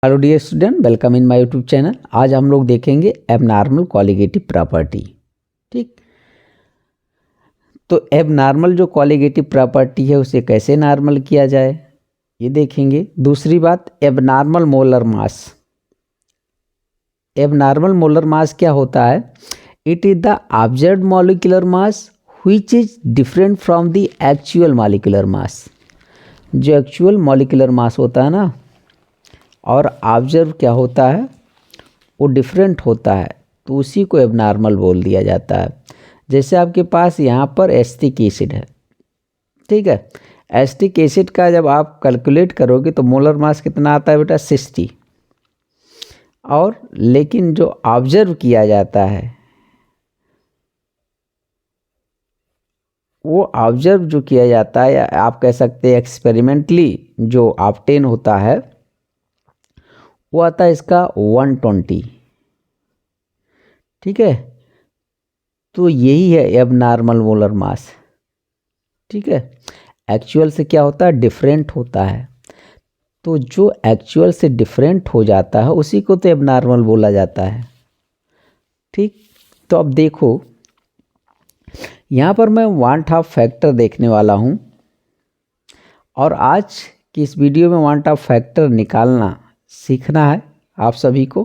Hello dear student, welcome in my YouTube channel. आज हम लोग देखेंगे एबनॉर्मल कॉलिगेटिव प्रॉपर्टी। ठीक, तो एबनॉर्मल जो कॉलिगेटिव प्रॉपर्टी है उसे कैसे नॉर्मल किया जाए ये देखेंगे। दूसरी बात, एबनॉर्मल मोलर मास। एबनॉर्मल मोलर मास क्या होता है? It is the observed molecular mass which is different from the actual molecular mass. जो एक्चुअल मॉलिक्यूलर मास होता है ना, और ऑब्जर्व क्या होता है, वो डिफरेंट होता है, तो उसी को एबनॉर्मल बोल दिया जाता है। जैसे आपके पास यहाँ पर एसिटिक एसिड है, ठीक है। एसिटिक एसिड का जब आप कैलकुलेट करोगे तो मोलर मास कितना आता है बेटा? 60। और लेकिन जो ऑब्जर्व किया जाता है, वो ऑब्जर्व जो किया जाता है, या आप कह सकते हैं एक्सपेरिमेंटली जो ऑब्टेन होता है, वो आता है इसका 120। ठीक है, तो यही है एबनॉर्मल मोलर मास। ठीक है, एक्चुअल से क्या होता है? डिफरेंट होता है। तो जो एक्चुअल से डिफरेंट हो जाता है उसी को तो एबनॉर्मल बोला जाता है। ठीक, तो अब देखो यहाँ पर मैं वांट ऑफ फैक्टर देखने वाला हूँ, और आज की इस वीडियो में वांट ऑफ फैक्टर निकालना सीखना है आप सभी को।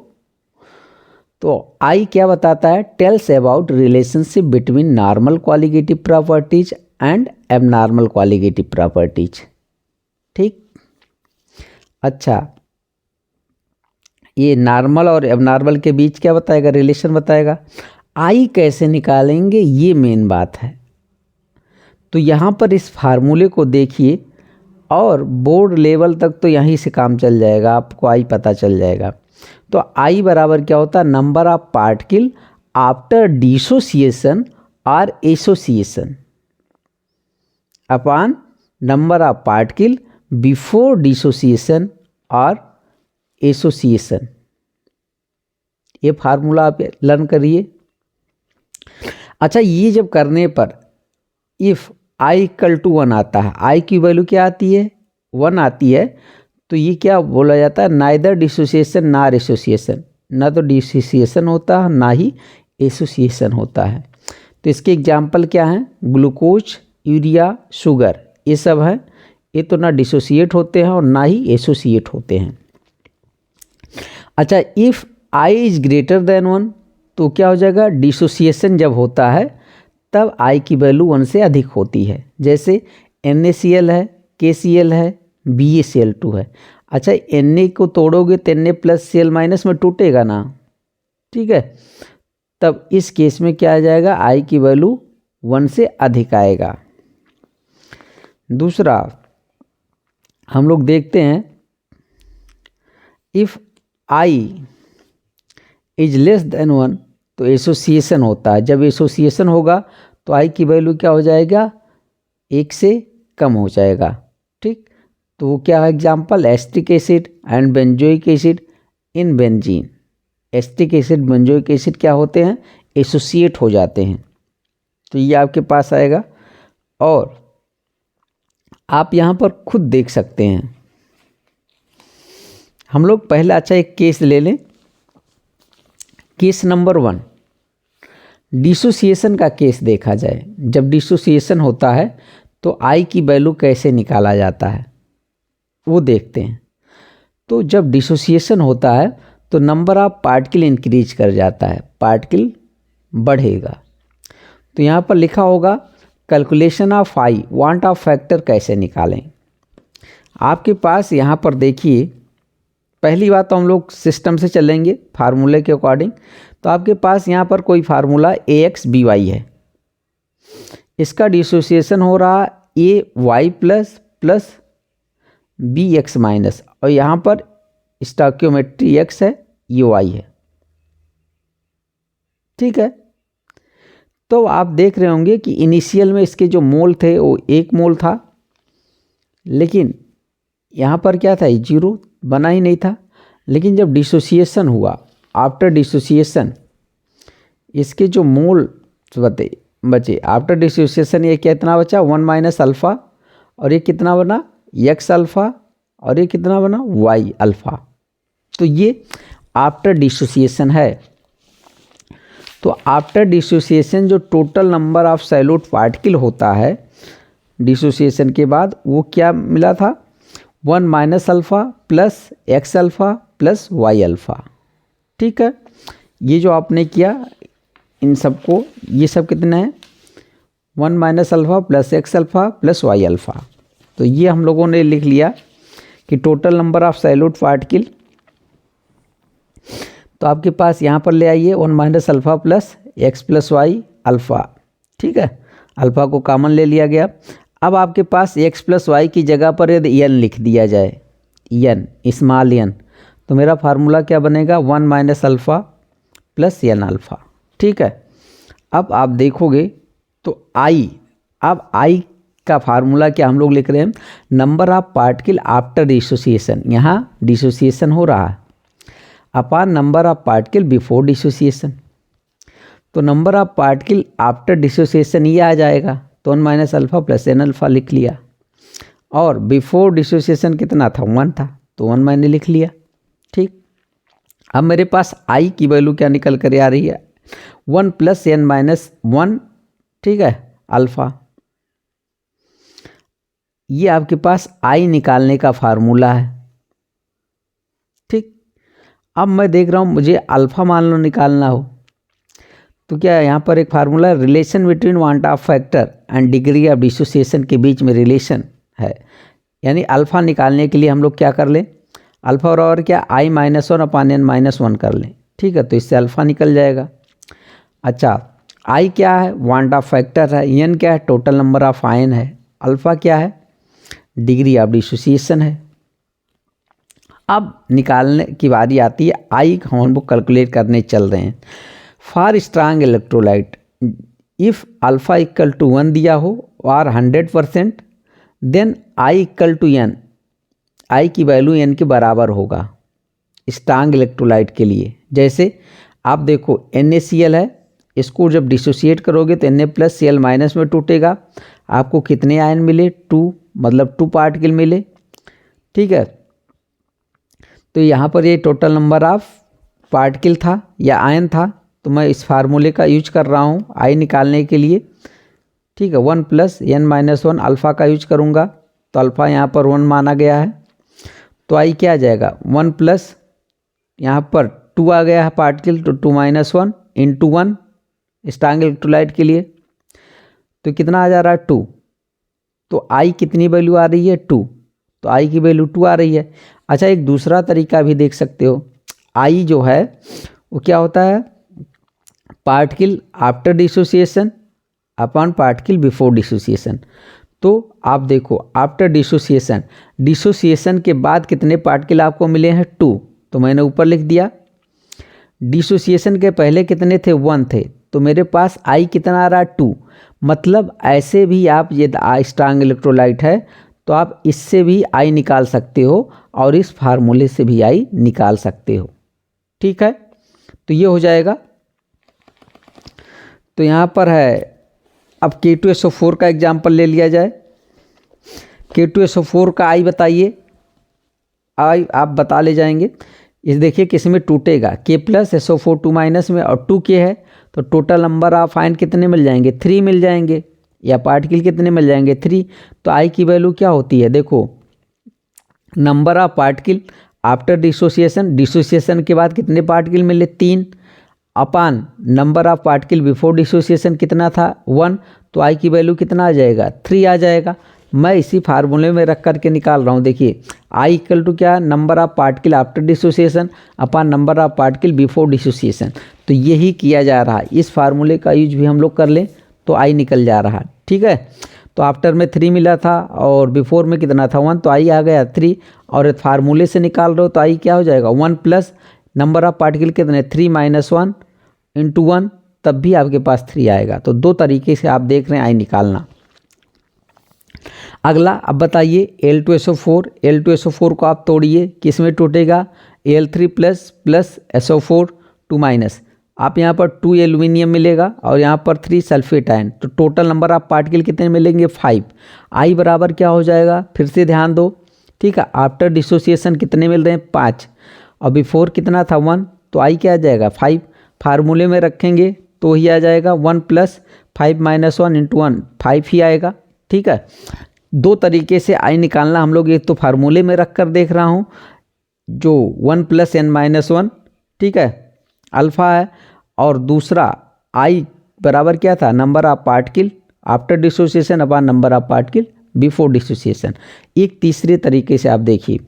तो आई क्या बताता है? Tells about relationship between normal क्वालिगेटिव properties and abnormal क्वालिगेटिव properties. ठीक, अच्छा, ये नॉर्मल और एबनॉर्मल के बीच क्या बताएगा? रिलेशन बताएगा। आई कैसे निकालेंगे, ये मेन बात है। तो यहाँ पर इस फार्मूले को देखिए, और बोर्ड लेवल तक तो यहीं से काम चल जाएगा, आपको आई पता चल जाएगा। तो आई बराबर क्या होता है? Number of particle after dissociation और association upon number of particle before dissociation और एसोसिएशन। ये फार्मूला आप लर्न करिए। अच्छा, ये जब करने पर इफ़ आई इक्वल टू 1 आता है, आई की वैल्यू क्या आती है? 1 आती है, तो ये क्या बोला जाता है? नाइदर डिसोसिएशन नार एसोसिएशन। ना तो डिसोसिएशन होता है, ना ही एसोसिएशन होता है। तो इसके एग्जाम्पल क्या हैं? ग्लूकोज, यूरिया, शुगर, ये सब हैं। ये तो ना डिसोसिएट होते हैं और ना ही एसोसिएट होते हैं। अच्छा, if I is greater than 1, तो क्या हो जाएगा? डिसोसिएशन जब होता है तब आई की वैल्यू 1 से अधिक होती है। जैसे NaCl है, KCl है, BaCl2 है। अच्छा, Na को तोड़ोगे तो Na प्लस Cl माइनस में टूटेगा ना, ठीक है। तब इस केस में क्या आ जाएगा? आई की वैल्यू 1 से अधिक आएगा। दूसरा हम लोग देखते हैं, if I is less than 1, तो एसोसिएशन होता है। जब एसोसिएशन होगा तो आई की वैल्यू क्या हो जाएगा? 1 से कम हो जाएगा। ठीक, तो वो क्या है? Example, acetic acid and benzoic acid in benzene. Acetic acid, benzoic acid क्या होते हैं? एसोसिएट हो जाते हैं। तो ये आपके पास आएगा, और आप यहाँ पर खुद देख सकते हैं। हम लोग पहले अच्छा एक केस ले लें। केस नंबर 1, डिसोसिएशन का केस देखा जाए। जब डिसोसिएशन होता है तो आई की वैल्यू कैसे निकाला जाता है वो देखते हैं। तो जब डिसोसिएशन होता है तो नंबर ऑफ पार्टिकल इंक्रीज कर जाता है, पार्टिकल बढ़ेगा। तो यहाँ पर लिखा होगा calculation of I, want of factor कैसे निकालें। आपके पास यहाँ पर देखिए, पहली बात तो हम लोग सिस्टम से चलेंगे फार्मूले के अकॉर्डिंग। तो आपके पास यहाँ पर कोई फार्मूला AXBY है, इसका डिसोसिएशन हो रहा AY plus plus BX minus, और यहाँ पर स्टोइकियोमेट्री X है, ये Y है। ठीक है, तो आप देख रहे होंगे कि इनिशियल में इसके जो मोल थे वो 1 मोल था, लेकिन यहाँ पर क्या था? 0 बना ही नहीं था। लेकिन जब डिसोसिएशन हुआ, आफ्टर डिसोसिएशन इसके जो मोल बचे आफ्टर डिसोसिएशन, ये कितना बचा? 1 माइनस अल्फ़ा, और ये कितना बना? X अल्फ़ा, और ये कितना बना? Y alpha. तो ये आफ्टर डिसोसिएशन है। तो आफ्टर डिसोसिएशन जो total number of solute particle होता है डिसोसिएशन के बाद, वो क्या मिला था, 1 minus alpha plus x alpha plus y alpha. ठीक है, ये जो आपने किया इन सबको, ये सब कितना है, 1 minus alpha plus x alpha plus y alpha. तो ये हम लोगों ने लिख लिया कि total number of solute particle. तो आपके पास यहाँ पर ले आइए 1 minus alpha plus x plus y alpha. ठीक है, अल्फ़ा को कॉमन ले लिया गया। अब आपके पास एक्स प्लस वाई की जगह पर यदि एन लिख दिया जाए, एन स्मॉल एन, तो मेरा फार्मूला क्या बनेगा, 1 minus alpha plus N alpha. ठीक है, अब आप देखोगे तो आई, अब आई का फार्मूला क्या हम लोग लिख रहे हैं, number of particle after dissociation, यहाँ डिसोसिएशन हो रहा है, upon number of particle before dissociation. तो number of particle after dissociation ये आ जाएगा, तो 1 minus alpha plus N alpha लिख लिया, और बिफोर डिसोसिएशन कितना था, 1 था, तो 1 मैंने लिख लिया। ठीक, अब मेरे पास आई की वैल्यू क्या निकल कर आ रही है, 1 प्लस एन माइनस 1, ठीक है, अल्फ़ा। ये आपके पास आई निकालने का फार्मूला है। ठीक, अब मैं देख रहा हूँ मुझे अल्फ़ा मान लो निकालना हो, तो क्या यहाँ पर एक फार्मूला है, relation between want of factor and degree of dissociation के बीच में रिलेशन है। यानी अल्फ़ा निकालने के लिए हम लोग क्या कर लें, अल्फ़ा और क्या, आई माइनस 1 अपॉन एन माइनस 1 कर लें। ठीक है, तो इससे अल्फ़ा निकल जाएगा। अच्छा, आई क्या है, वांट ऑफ फैक्टर है, एन क्या है, टोटल नंबर ऑफ आयन है, अल्फ़ा क्या है, डिग्री ऑफ डिसोसिएशन है। अब निकालने की बारी आती है, आई हम लोग कैलकुलेट करने चल रहे हैं। For strong electrolyte if alpha equal to 1 दिया हो और 100%, then I equal to N, I की वैल्यू एन के बराबर होगा स्ट्रांग इलेक्ट्रोलाइट के लिए। जैसे आप देखो NaCl है, इसको जब डिसोसिएट करोगे तो Na प्लस Cl माइनस में टूटेगा, आपको कितने आयन मिले, 2, मतलब 2 पार्टिकल मिले। ठीक है, तो यहाँ पर ये टोटल नंबर ऑफ पार्टिकल था या आयन था, तो मैं इस फार्मूले का यूज कर रहा हूँ आई निकालने के लिए। ठीक है, 1 प्लस एन माइनस 1 अल्फ़ा का यूज करूँगा, तो अल्फ़ा यहाँ पर 1 माना गया है, तो आई क्या आ जाएगा, 1 प्लस यहाँ पर 2 आ गया है पार्टिकल, तो 2 माइनस 1 इंटू 1 स्ट्रांग इलेक्ट्रोलाइट के लिए, तो कितना आ जा रहा है, 2। तो आई कितनी वैल्यू आ रही है, 2, तो आई की वैल्यू 2 आ रही है। अच्छा, एक दूसरा तरीका भी देख सकते हो, आई जो है वो क्या होता है, particle after dissociation upon particle before dissociation. तो आप देखो आफ्टर डिसोसिएशन, डिसोसिएशन के बाद कितने पार्टिकल आपको मिले हैं, 2, तो मैंने ऊपर लिख दिया। डिसोसिएशन के पहले कितने थे, 1 थे, तो मेरे पास आई कितना आ रहा है, 2। मतलब ऐसे भी आप, ये स्ट्रांग इलेक्ट्रोलाइट है तो आप इससे भी आई निकाल सकते हो और इस फार्मूले से भी आई निकाल सकते हो। ठीक है, तो ये हो जाएगा। तो यहाँ पर है, अब K2SO4 का एग्जाम्पल ले लिया जाए। K2SO4 का आई बताइए, आई आप बता ले जाएंगे। इस देखिए किस में टूटेगा, K प्लस SO4 2 माइनस में, और 2K है, तो टोटल नंबर ऑफ आयन कितने मिल जाएंगे, 3 मिल जाएंगे, या पार्टिकल कितने मिल जाएंगे, 3। तो आई की वैल्यू क्या होती है, देखो number of particle after dissociation, dissociation के बाद कितने पार्टिकल मिले, 3, upon number of particle before dissociation कितना था, 1, तो आई की वैल्यू कितना आ जाएगा, 3 आ जाएगा। मैं इसी फार्मूले में रख करके निकाल रहा हूँ। देखिए आई इक्वल टू क्या, number of particle after dissociation upon number of particle before dissociation. तो यही किया जा रहा है, इस फार्मूले का यूज भी हम लोग कर लें तो आई निकल जा रहा है। ठीक है, तो आफ्टर में 3 मिला था और बिफोर में कितना था, 1, तो आई आ गया 3, और फार्मूले से निकाल रहे हो तो आई क्या हो जाएगा, 1 प्लस नंबर ऑफ पार्टिकल कितने, 3 माइनस 1 इंटू 1, तब भी आपके पास 3 आएगा। तो 2 तरीके से आप देख रहे हैं आई निकालना। अगला अब बताइए Al2SO4, Al2SO4 को आप तोड़िए, किस में टूटेगा, Al3 plus plus SO4 2 minus, आप यहाँ पर 2 एल्यूमिनियम मिलेगा और यहाँ पर 3 सल्फेट आयन, तो टोटल नंबर ऑफ पार्टिकल कितने मिलेंगे, 5। आई बराबर क्या हो जाएगा, फिर से ध्यान दो। ठीक है, आफ्टर डिसोसिएशन कितने मिल रहे हैं, 5, और बिफोर कितना था 1, तो आई क्या आ जाएगा 5, फार्मूले में रखेंगे तो ही आ जाएगा 1 + 5 - 1 × 1 5 ही आएगा। ठीक है, दो तरीके से आई निकालना हम लोग, एक तो फार्मूले में रख कर देख रहा हूँ जो 1 + n - 1, ठीक है, अल्फ़ा है, और दूसरा आई बराबर क्या था, number of particle after dissociation upon number of particle before dissociation. एक तीसरे तरीके से आप देखिए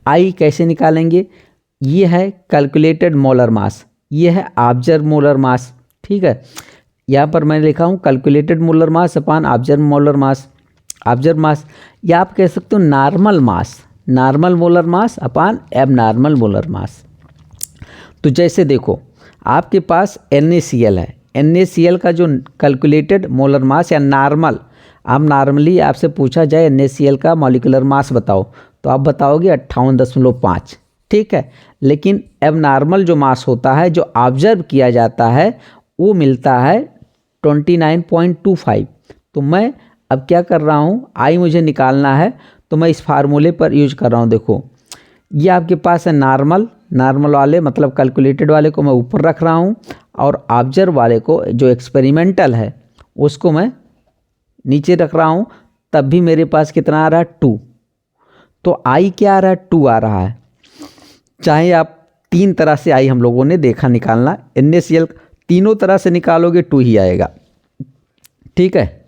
आई कैसे निकालेंगे, ये है कैलकुलेटेड मोलर मास, ये है ऑब्जर्व मोलर मास। ठीक है, यहाँ पर मैंने लिखा हूँ calculated molar mass upon observe molar mass, observe mass, या आप कह सकते हो normal mass, normal molar mass upon abnormal molar mass. तो जैसे देखो आपके पास NaCl है, NaCl का जो कैलकुलेटेड मोलर मास या नॉर्मल, आप नॉर्मली आपसे पूछा जाए NaCl का मॉलिक्यूलर मास बताओ तो आप बताओगे 58.5, ठीक है, लेकिन एबनॉर्मल जो मास होता है जो ऑब्जर्व किया जाता है वो मिलता है 29.25। तो मैं अब क्या कर रहा हूँ, आई मुझे निकालना है तो मैं इस फार्मूले पर यूज कर रहा हूँ। देखो ये आपके पास है नॉर्मल, नॉर्मल वाले मतलब कैलकुलेटेड वाले को मैं ऊपर रख रहा हूँ और ऑब्जर्व वाले को जो एक्सपेरिमेंटल है उसको मैं नीचे रख रहा हूँ। तब भी मेरे पास कितना आ रहा है 2, तो आई क्या आ रहा है 2 आ रहा है। चाहे आप तीन तरह से आई हम लोगों ने देखा निकालना, NaCl तीनों तरह से निकालोगे 2 ही आएगा। ठीक है,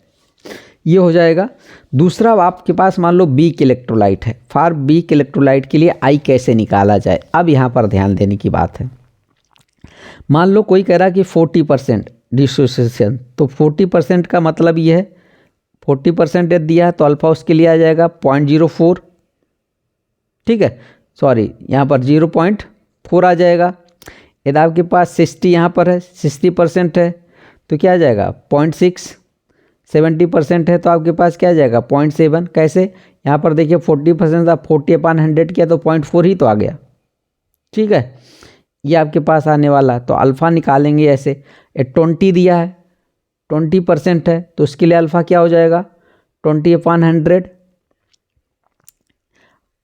ये हो जाएगा। दूसरा आपके पास मान लो वीक इलेक्ट्रोलाइट है, फॉर वीक इलेक्ट्रोलाइट के लिए आई कैसे निकाला जाए, अब यहाँ पर ध्यान देने की बात है। मान लो कोई कह रहा है कि 40% डिसोसिएशन, तो 40% का मतलब ये है 40% दिया है तो अल्फा उसके लिए आ जाएगा 0.04, ठीक है, सॉरी यहाँ पर 0.4 आ जाएगा। यदि आपके पास 60 यहाँ पर है 60% है तो क्या आ जाएगा 0.6, 70% है तो आपके पास क्या आ जाएगा 0.7। कैसे, यहाँ पर देखिए 40% था, 40/100 किया तो 0.4 ही तो आ गया। ठीक है, ये आपके पास आने वाला, तो अल्फ़ा निकालेंगे ऐसे। 20 दिया है 20% है तो उसके लिए अल्फ़ा क्या हो जाएगा 20/100,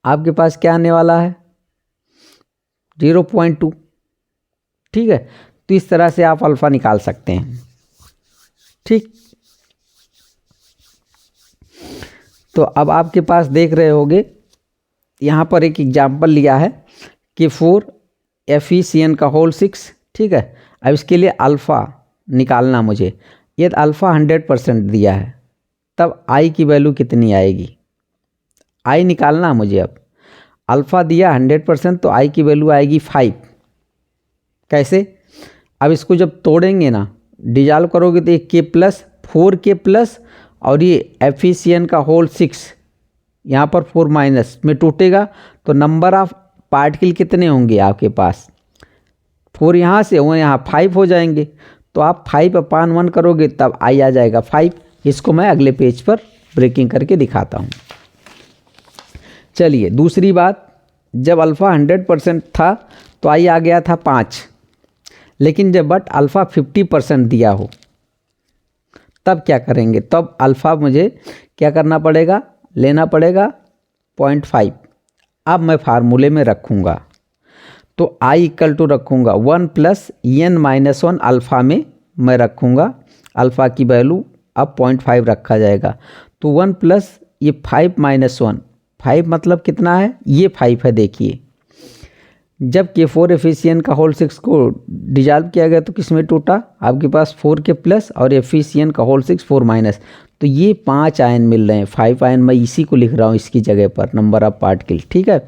आपके पास क्या आने वाला है 0.2। ठीक है, तो इस तरह से आप अल्फ़ा निकाल सकते हैं। ठीक, तो अब आपके पास देख रहे होगे यहाँ पर एक एग्जाम्पल लिया है कि 4FeCN6। ठीक है, अब इसके लिए अल्फ़ा निकालना मुझे, ये अल्फ़ा 100% दिया है तब आई की वैल्यू कितनी आएगी, आई निकालना मुझे। अब अल्फ़ा दिया 100% तो आई की वैल्यू आएगी 5। कैसे, अब इसको जब तोड़ेंगे ना, डिजॉल्व करोगे तो एक K+ 4K+ और ये FeCN6 यहाँ पर 4- में टूटेगा तो नंबर ऑफ पार्टिकल कितने होंगे आपके पास, 4 यहाँ से वो यहाँ 5 हो जाएंगे, तो आप 5/1 करोगे तब आई आ जाएगा 5। इसको मैं अगले पेज पर ब्रेकिंग करके दिखाता हूँ। चलिए दूसरी बात, जब अल्फ़ा 100% था तो आई आ गया था 5, लेकिन जब बट अल्फ़ा 50% दिया हो तब क्या करेंगे, तब अल्फ़ा मुझे क्या करना पड़ेगा, लेना पड़ेगा 0.5। अब मैं फार्मूले में रखूँगा तो आई = रखूँगा 1 + n - 1 अल्फ़ा में मैं रखूँगा, अल्फ़ा की वैल्यू अब 0.5 रखा जाएगा। तो 1 + ये 5 - 1, 5 मतलब कितना है, ये 5 है। देखिए जब K4FeCN6 को डिजॉल्व किया गया तो किस में टूटा, आपके पास 4K+ और FeCN6 4-, तो ये 5 आयन मिल रहे हैं, 5 आयन मैं इसी को लिख रहा हूँ इसकी जगह पर, नंबर ऑफ पार्टिकल। ठीक है,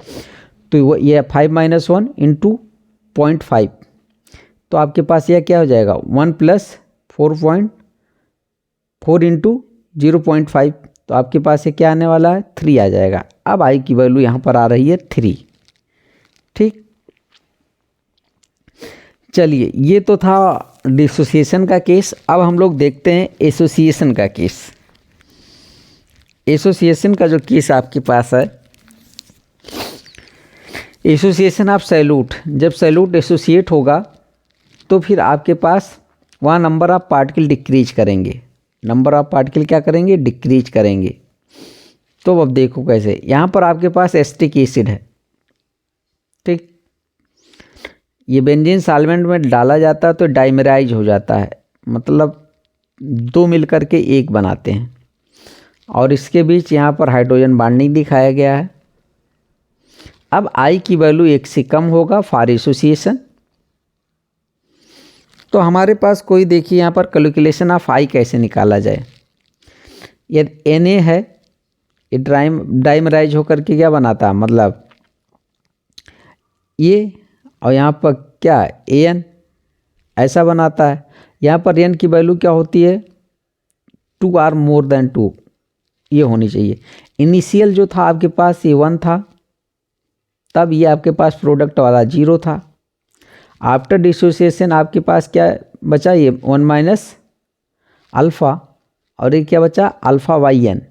तो वो ये 5 - 1 × 0.5, तो आपके पास यह क्या हो जाएगा 1 + 4.4 × 0.5, तो आपके पास ये क्या आने वाला है 3 आ जाएगा। अब आई की वैल्यू यहाँ पर आ रही है 3। ठीक, चलिए ये तो था डिसोसिएशन का केस। अब हम लोग देखते हैं एसोसिएशन का केस। एसोसिएशन का जो केस आपके पास है, एसोसिएशन ऑफ सैल्यूट, जब सैल्यूट एसोसिएट होगा तो फिर आपके पास वहाँ नंबर ऑफ पार्टिकल डिक्रीज करेंगे, नंबर ऑफ पार्टिकल क्या करेंगे, डिक्रीज करेंगे। तो अब देखो कैसे, यहाँ पर आपके पास एसिटिक एसिड है, ठीक, ये बेंजीन सॉल्वेंट में डाला जाता है तो डाइमराइज हो जाता है, मतलब दो मिलकर के एक बनाते हैं। और इसके बीच यहाँ पर हाइड्रोजन बॉन्डिंग दिखाया गया है। अब आई की वैल्यू 1 से कम होगा फॉर एसोसिएशन। तो हमारे पास कोई देखिए यहाँ पर कैलकुलेशन ऑफ आई कैसे निकाला जाए। यदि Na है, ये डाइमराइज होकर के क्या बनाता है, मतलब ये, और यहाँ पर क्या है An ऐसा बनाता है। यहाँ पर N की वैल्यू क्या होती है 2 आर मोर देन 2, ये होनी चाहिए। इनिशियल जो था आपके पास ये 1 था, तब ये आपके पास प्रोडक्ट वाला 0 था। आफ्टर डिसोसिएशन आपके पास क्या बचा, ये 1 माइनस अल्फ़ा, और ये क्या बचा अल्फ़ा बाई एन।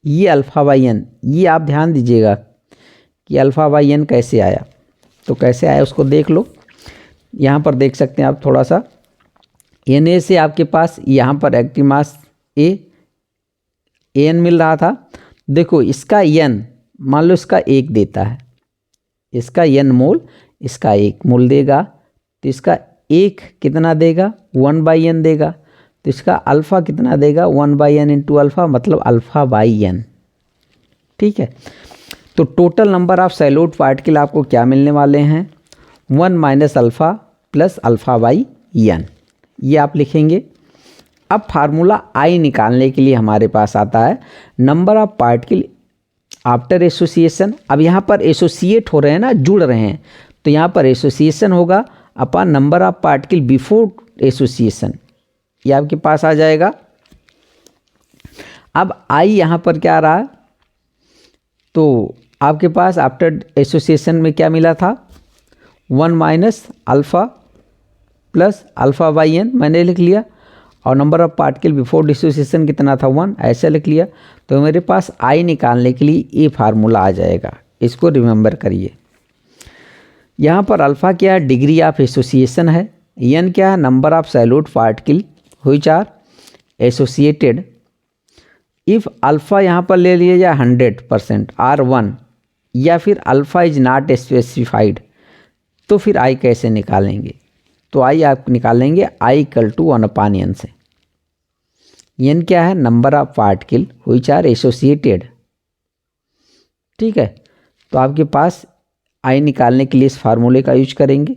ये अल्फ़ा बाई एन, ये आप ध्यान दीजिएगा कि अल्फ़ा बाई एन कैसे आया। तो कैसे आया उसको देख लो, यहाँ पर देख सकते हैं आप थोड़ा सा। Na से आपके पास यहाँ पर एक्टिव मास An मिल रहा था। देखो इसका n मान लो इसका 1 देता है, इसका n मोल, इसका 1 मोल देगा, तो इसका 1 कितना देगा 1/n देगा। तो इसका अल्फ़ा कितना देगा 1/n इंटू अल्फ़ा, मतलब अल्फ़ा बाई n। ठीक है, तो total number of solute particle आपको क्या मिलने वाले हैं 1 minus alpha plus alpha by n, ये आप लिखेंगे। अब फार्मूला आई निकालने के लिए हमारे पास आता है number of particle after association. अब यहाँ पर एसोसिएट हो रहे हैं ना, जुड़ रहे हैं, तो यहाँ पर एसोसिएशन होगा upon number of particle before association, ये आपके पास आ जाएगा। अब आई यहाँ पर क्या आ रहा है, तो आपके पास आफ्टर एसोसिएशन में क्या मिला था 1 minus alpha plus alpha by n मैंने लिख लिया, और number of particle before dissociation कितना था 1, ऐसे लिख लिया। तो मेरे पास आई निकालने के लिए ये फार्मूला आ जाएगा, इसको रिमेंबर करिए। यहाँ पर अल्फ़ा क्या है डिग्री ऑफ एसोसिएशन है, एन क्या है number of solute particle which are associated. If alpha यहाँ पर ले लिया जाए 100% R1, या फिर अल्फ़ा इज नॉट स्पेसिफाइड, तो फिर आई कैसे निकालेंगे। तो आई आप निकालेंगे आई इक्वल टू 1/n से। एन क्या है number of particle which are associated. ठीक है, तो आपके पास आई निकालने के लिए इस फार्मूले का यूज करेंगे।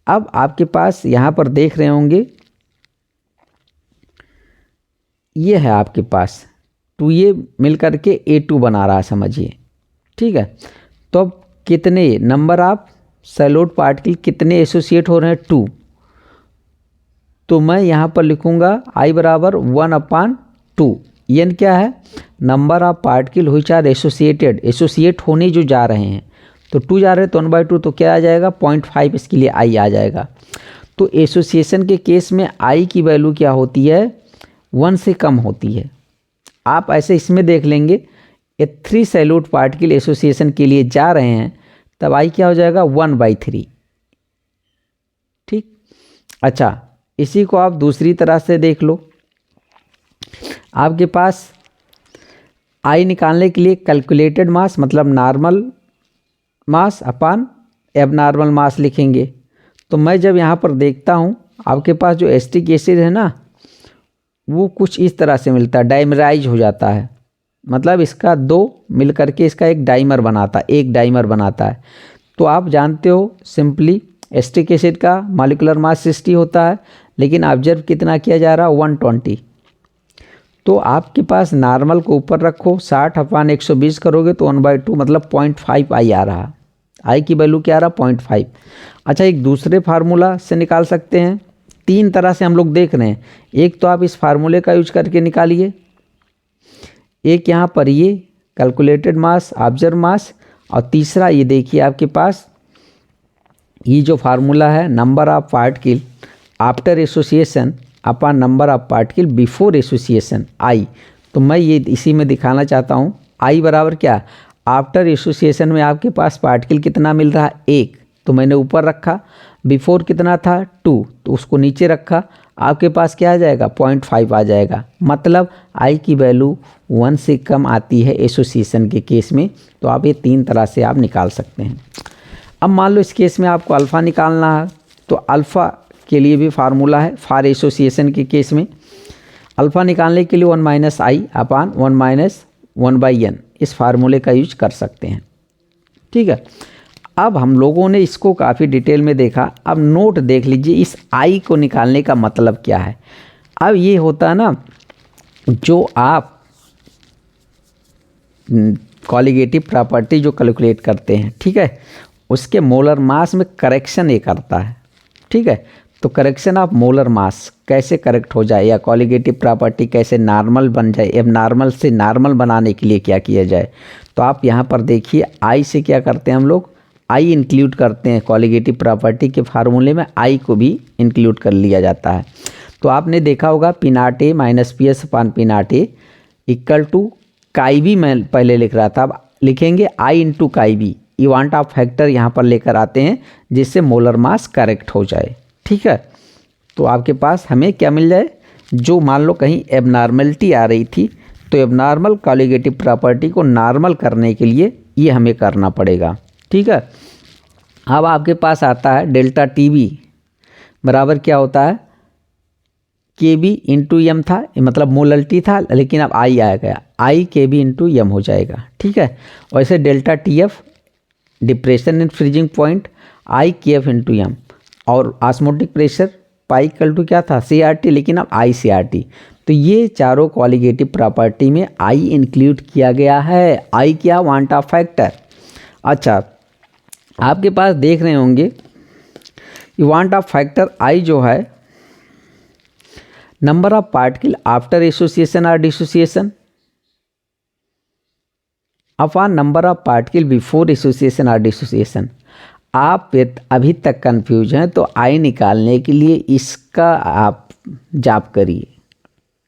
अब आपके पास यहाँ पर देख रहे होंगे ये है आपके पास 2 ये मिल करके A2 बना रहा है, समझिए। ठीक है, तो अब कितने नंबर ऑफ सैल्यूट पार्टिकल कितने एसोसिएट हो रहे हैं 2, तो मैं यहाँ पर लिखूँगा I बराबर 1/2। एन क्या है number of particle which are associated, associate होने जो जा रहे हैं, तो 2 जा रहे हैं तो 1/2, तो क्या आ जाएगा 0.5, इसके लिए आई आ जाएगा। तो एसोसिएशन के केस में आई की वैल्यू क्या होती है 1 से कम होती है। आप ऐसे इसमें देख लेंगे ये 3 सैल्यूट पार्टिकल एसोसिएशन के लिए जा रहे हैं, तब आई क्या हो जाएगा 1/3। ठीक, अच्छा इसी को आप दूसरी तरह से देख लो। आपके पास आई निकालने के लिए कैलकुलेटेड मास मतलब नॉर्मल मास अपॉन एबनॉर्मल मास लिखेंगे। तो मैं जब यहाँ पर देखता हूँ आपके पास जो एसिटिक एसिड है ना, वो कुछ इस तरह से मिलता है, डाइमराइज हो जाता है, मतलब इसका 2 मिल करके इसका एक डाइमर बनाता है। तो आप जानते हो सिंपली एसिटिक एसिड का मॉलिक्यूलर मास 60 होता है, लेकिन ऑब्जर्व कितना किया जा रहा है 120। तो आपके पास नॉर्मल को ऊपर रखो, 60/120 करोगे तो 1/2 मतलब 0.5 आई आ रहा। आई की वैल्यू क्या आ रहा 0.5। अच्छा एक दूसरे फार्मूला से निकाल सकते हैं, 3 तरह से हम लोग देख रहे हैं। एक तो आप इस फार्मूले का यूज करके निकालिए, एक यहाँ पर ये कैलकुलेटेड मास ऑब्जर्व मास, और तीसरा ये देखिए आपके पास ये जो फार्मूला है number of particle after association upon number of particle before association I. तो मैं ये इसी में दिखाना चाहता हूँ आई बराबर क्या, आफ्टर एसोसिएशन में आपके पास पार्टिकल कितना मिल रहा है 1, तो मैंने ऊपर रखा, बिफोर कितना था 2, तो उसको नीचे रखा, आपके पास क्या आ जाएगा 0.5 आ जाएगा, मतलब आई की वैल्यू 1 से कम आती है एसोसिएशन के केस में। तो आप ये 3 तरह से आप निकाल सकते हैं। अब मान लो इस केस में आपको अल्फ़ा निकालना है, तो अल्फ़ा के लिए भी फार्मूला है फॉर एसोसिएशन के केस में। अल्फ़ा निकालने के लिए 1 माइनस आई अपान 1 माइनस 1/n इस फार्मूले का यूज कर सकते हैं। ठीक है, अब हम लोगों ने इसको काफ़ी डिटेल में देखा। अब नोट देख लीजिए, इस आई को निकालने का मतलब क्या है। अब ये होता है ना, जो आप कॉलिगेटिव प्रॉपर्टी जो कैलकुलेट करते हैं, ठीक है, उसके मोलर मास में करेक्शन ये करता है। ठीक है, तो करेक्शन ऑफ मोलर मास कैसे करेक्ट हो जाए, या कॉलिगेटिव प्रॉपर्टी कैसे नॉर्मल बन जाए, अब नॉर्मल से नॉर्मल बनाने के लिए क्या किया जाए। तो आप यहाँ पर देखिए, आई से क्या करते हैं हम लोग, आई इंक्लूड करते हैं कॉलिगेटिव प्रॉपर्टी के फार्मूले में, आई को भी इंक्लूड कर लिया जाता है। तो आपने देखा होगा p naught a minus p s upon p naught a equal to chi b, मैं पहले लिख रहा था, अब लिखेंगे i into chi b. Van't Hoff factor यहाँ पर लेकर आते हैं जिससे मोलर मास करेक्ट हो जाए। ठीक है, तो आपके पास हमें क्या मिल जाए, जो मान लो कहीं एबनॉर्मलिटी आ रही थी, तो एबनॉर्मल कॉलिगेटिव प्रॉपर्टी को नॉर्मल करने के लिए ये हमें करना पड़ेगा। ठीक है, अब आपके पास आता है डेल्टा टी बी बराबर क्या होता है, के बी इंटू एम था, मतलब मोलल्टी था, लेकिन अब आई आ गया, आई के बी इंटू एम हो जाएगा। ठीक है, वैसे delta T F depression in freezing point, I K F into M, और osmotic pressure pi equal to क्या था, सी आर टी, लेकिन अब आई सी आर टी। तो ये चारों क्वालिगेटिव प्रॉपर्टी में आई इंक्लूड किया गया है। आई क्या, वांट ऑफ फैक्टर। अच्छा, आपके पास देख रहे होंगे वांट ऑफ फैक्टर आई जो है, number of particle after association और dissociation upon number of particle before association और डिसोसिएशन। आप अभी तक कंफ्यूज हैं तो आई निकालने के लिए इसका आप जाप करिए।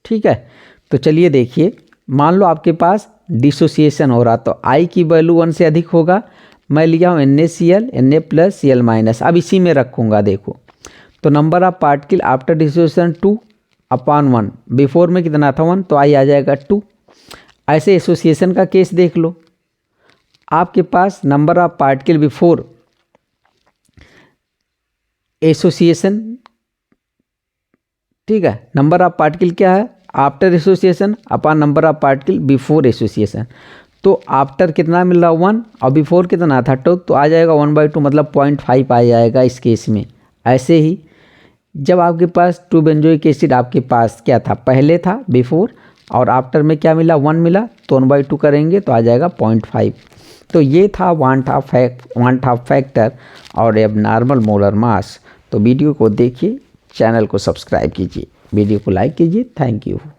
ठीक है, तो चलिए देखिए, मान लो आपके पास डिसोसिएशन हो रहा, तो आई की वैल्यू 1 से अधिक होगा। मैं लिया हूँ NaCl, Na plus Cl minus, अब इसी में रखूँगा। देखो, तो number of particle after dissociation 2 upon 1, before में कितना था 1, तो आई आ जाएगा 2। ऐसे एसोसिएशन का केस देख लो, आपके पास number of particle before association, ठीक है, नंबर ऑफ पार्टिकल क्या है, after association upon number of particle before association. तो आफ्टर कितना मिल रहा 1 और बिफोर कितना था 2, तो आ जाएगा 1/2, मतलब 0.5 आ जाएगा इस केस में। ऐसे ही जब आपके पास 2 बेंजोइक एसिड आपके पास क्या था, पहले था बिफोर, और आफ्टर में क्या मिला 1 मिला, तो 1/2 करेंगे तो आ जाएगा 0.5। तो ये था वांट ऑफ फैक्टर और एबनॉर्मल मोलर मास। तो वीडियो को देखिए, चैनल को सब्सक्राइब कीजिए, वीडियो को लाइक कीजिए। Thank you.